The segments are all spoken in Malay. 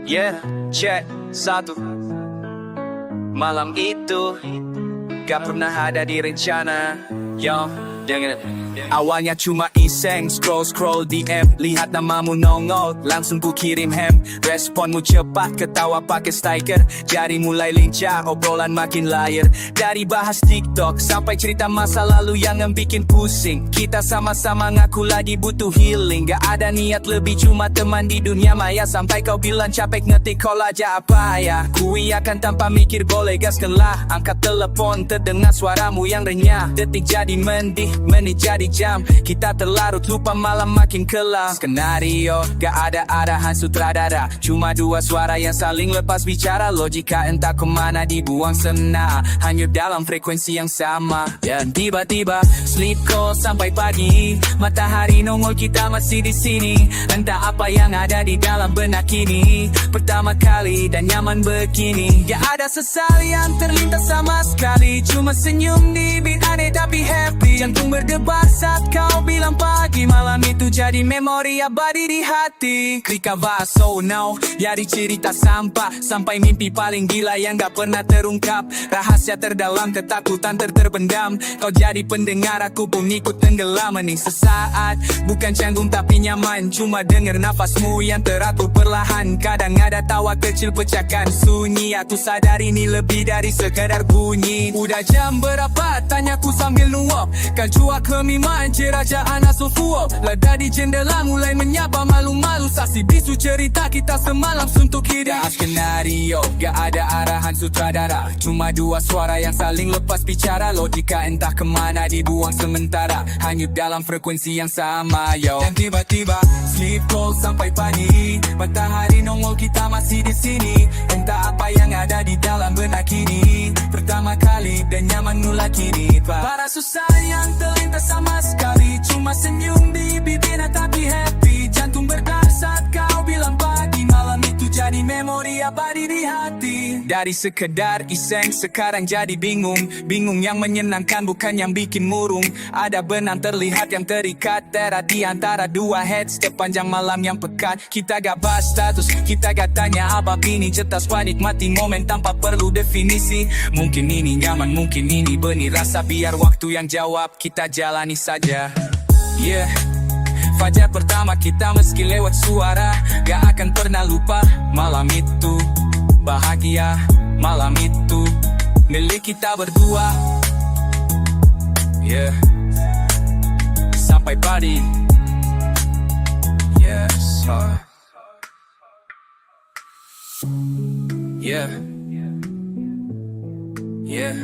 Yeah, check, satu. Malam itu gak pernah ada di rencana. Yo, dengerin. Awalnya cuma iseng, scroll DM, lihat namamu nongol, langsung ku kirim hem. Responmu cepat, ketawa pakai stiker, jadi mulai lincah, obrolan makin layar. Dari bahas TikTok sampai cerita masa lalu yang bikin pusing. Kita sama-sama ngaku lagi butuh healing. Gak ada niat lebih, cuma teman di dunia maya. Sampai kau bilang capek ngetik call aja apa ya. Ku iakan tanpa mikir, boleh gaskanlah. Angkat telepon, terdengar suaramu yang renyah. Detik jadi menit jadi jam. Kita terlarut, lupa malam makin kelam. Skenario, gak ada arahan sutradara, cuma dua suara yang saling lepas bicara. Logika entah kemana dibuang sena, hanyut dalam frekuensi yang sama. Dan tiba-tiba sleep call sampai pagi. Matahari nongol, kita masih di sini. Entah apa yang ada di dalam benak ini. Pertama kali dan nyaman begini. Gak ada sesali yang terlintas sama sekali, cuma senyum di beat aneh tapi happy. Jantung berdebar saat kau bilang pagi. Malam itu jadi memori abadi di hati. Krika so now, yari cerita sampah, sampai mimpi paling gila yang gak pernah terungkap. Rahasia terdalam, ketakutan terpendam. Kau jadi pendengar, aku pun ikut tenggelam. Nih sesaat, bukan canggung tapi nyaman. Cuma denger nafasmu yang teratur perlahan. Kadang ada tawa kecil pecahkan sunyi. Aku sadar ini lebih dari sekedar bunyi. Udah jam berapa? Tanyaku sambil nuap. Kan cuak kemimaan kerajaan asal fuap. Lada di jendela mulai menyapa malu-malu. Saksi bisu cerita kita semalam suntuk hidup. Gak skenario, gak ada arahan sutradara, cuma dua suara yang saling lepas bicara. Logika entah kemana dibuang sementara, hanyut dalam frekuensi yang sama yo. Dan tiba-tiba sleep call sampai pagi. Matahari nongol, kita masih di sini. Entah apa yang ada di dalam benak ini. Pertama kali dan nyaman mula kini. Para susah yang terlintas sama sekali, cuma senyum di bibir tapi happy. Jantung berdebar saat kau bilang pagi. Malam itu jadi memori abadi di hati. Dari sekedar iseng sekarang jadi bingung. Bingung yang menyenangkan bukan yang bikin murung. Ada benang terlihat yang terikat erat di antara dua heads. Sepanjang malam yang pekat, kita gak bahas status, kita gak tanya apa ini. Cetas menikmati momen tanpa perlu definisi. Mungkin ini nyaman, mungkin ini benih rasa. Biar waktu yang jawab, kita jalani saja. Yeah, fajar pertama kita meski lewat suara. Gak akan pernah lupa malam itu. Bahagia malam itu milik kita berdua. Yeah, sampai pagi. Yes, yeah, yeah, yeah.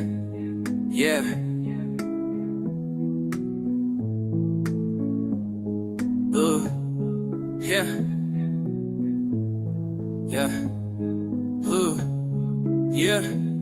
Yeah, yeah, yeah.